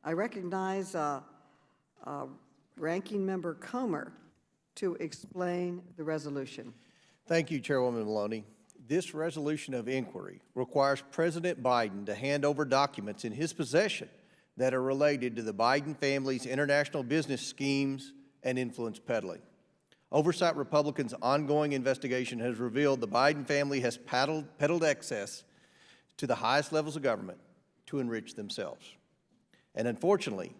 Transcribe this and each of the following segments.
I recognize Ranking Member Comer to explain the resolution. Thank you, Chairwoman Maloney. This resolution of inquiry requires President Biden to hand over documents in his possession that are related to the Biden family's international business schemes and influence peddling. Oversight Republicans' ongoing investigation has revealed the Biden family has peddled excess to the highest levels of government to enrich themselves, and unfortunately,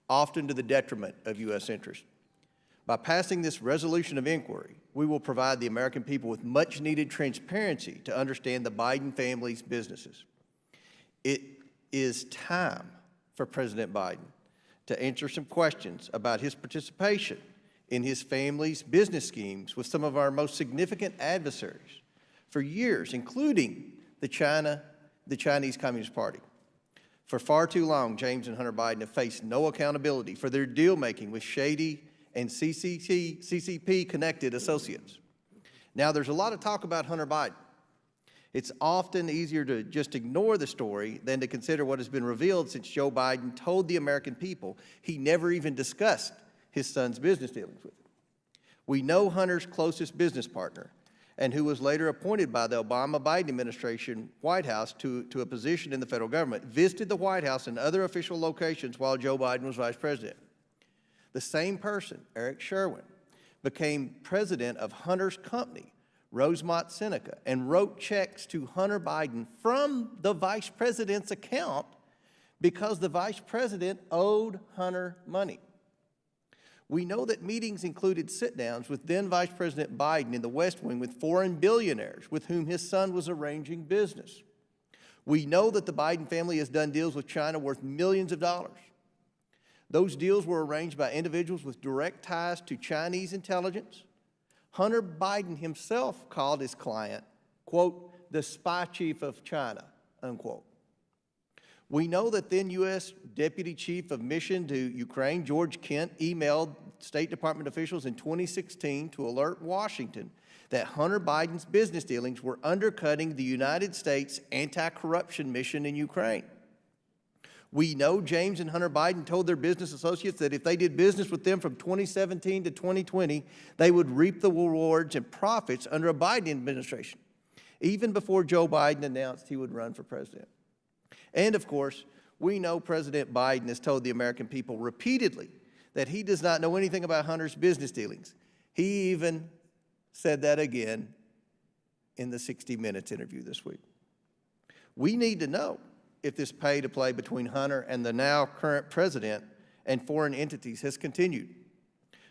often to the detriment of U.S. interests. By passing this resolution of inquiry, we will provide the American people with much-needed transparency to understand the Biden family's businesses. It is time for President Biden to answer some questions about his participation in his family's business schemes with some of our most significant adversaries for years, including the Chinese Communist Party. For far too long, James and Hunter Biden have faced no accountability for their deal-making with shady and CCP-connected associates. Now, there's a lot of talk about Hunter Biden. It's often easier to just ignore the story than to consider what has been revealed since Joe Biden told the American people he never even discussed his son's business dealings with him. We know Hunter's closest business partner, and who was later appointed by the Obama-Biden administration White House to a position in the federal government, visited the White House and other official locations while Joe Biden was vice president. The same person, Eric Sherwin, became president of Hunter's company, Rosemont Seneca, and wrote checks to Hunter Biden from the vice president's account because the vice president owed Hunter money. We know that meetings included sit-downs with then Vice President Biden in the West Wing with foreign billionaires with whom his son was arranging business. We know that the Biden family has done deals with China worth millions of dollars. Those deals were arranged by individuals with direct ties to Chinese intelligence. Hunter Biden himself called his client, quote, the spy chief of China, unquote. We know that then U.S. Deputy Chief of Mission to Ukraine, George Kent, emailed State Department officials in 2016 to alert Washington that Hunter Biden's business dealings were undercutting the United States anti-corruption mission in Ukraine. We know James and Hunter Biden told their business associates that if they did business with them from 2017 to 2020, they would reap the rewards and profits under a Biden administration, even before Joe Biden announced he would run for president. And of course, we know President Biden has told the American people repeatedly that he does not know anything about Hunter's business dealings. He even said that again in the 60 Minutes interview this week. We need to know if this pay-to-play between Hunter and the now current president and foreign entities has continued.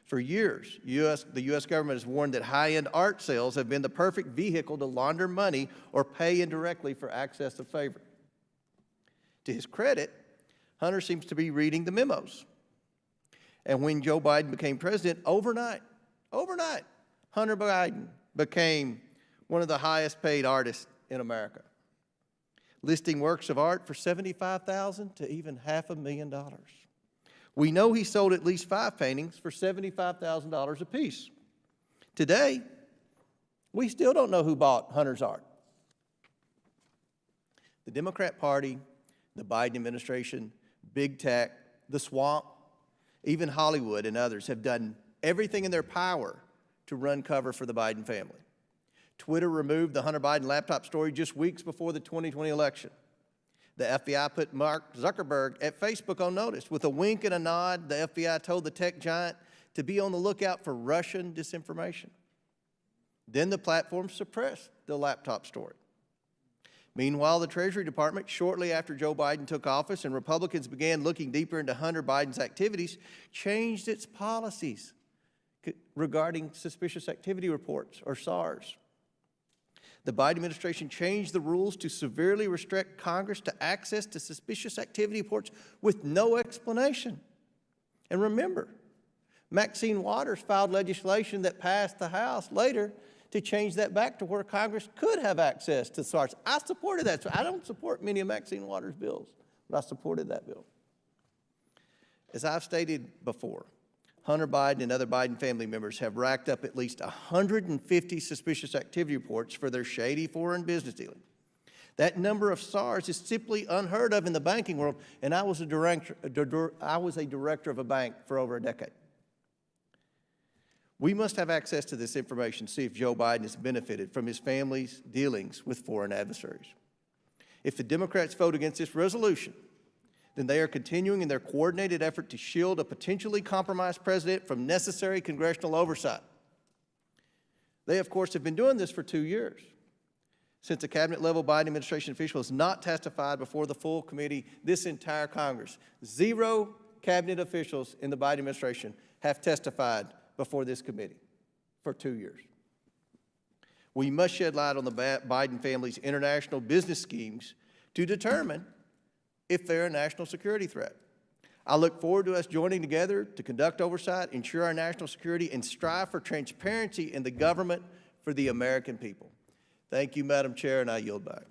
For years, the U.S. government has warned that high-end art sales have been the perfect vehicle to launder money or pay indirectly for access to favor. To his credit, Hunter seems to be reading the memos. And when Joe Biden became president, overnight, Hunter Biden became one of the highest paid artists in America, listing works of art for $75,000 to even $500,000. We know he sold at least 5 paintings for $75,000 apiece. Today, we still don't know who bought Hunter's art. The Democrat Party, the Biden administration, big tech, the swamp, even Hollywood and others have done everything in their power to run cover for the Biden family. Twitter removed the Hunter Biden laptop story just weeks before the 2020 election. The FBI put Mark Zuckerberg at Facebook on notice. With a wink and a nod, the FBI told the tech giant to be on the lookout for Russian disinformation. Then the platform suppressed the laptop story. Meanwhile, the Treasury Department, shortly after Joe Biden took office and Republicans began looking deeper into Hunter Biden's activities, changed its policies regarding suspicious activity reports, or SARs. The Biden administration changed the rules to severely restrict Congress to access to suspicious activity reports with no explanation. And remember, Maxine Waters filed legislation that passed the House later to change that back to where Congress could have access to SARs. I supported that. So I don't support many of Maxine Waters' bills, but I supported that bill. As I've stated before, Hunter Biden and other Biden family members have racked up at least 150 suspicious activity reports for their shady foreign business dealing. That number of SARs is simply unheard of in the banking world, and I was a director of a bank for over a decade. We must have access to this information to see if Joe Biden has benefited from his family's dealings with foreign adversaries. If the Democrats vote against this resolution, then they are continuing in their coordinated effort to shield a potentially compromised president from necessary congressional oversight. They, of course, have been doing this for 2 years. Since a cabinet-level Biden administration official has not testified before the full committee, this entire Congress, 0 cabinet officials in the Biden administration have testified before this committee for 2 years. We must shed light on the Biden family's international business schemes to determine if they're a national security threat. I look forward to us joining together to conduct oversight, ensure our national security, and strive for transparency in the government for the American people. Thank you, Madam Chair, and I yield back.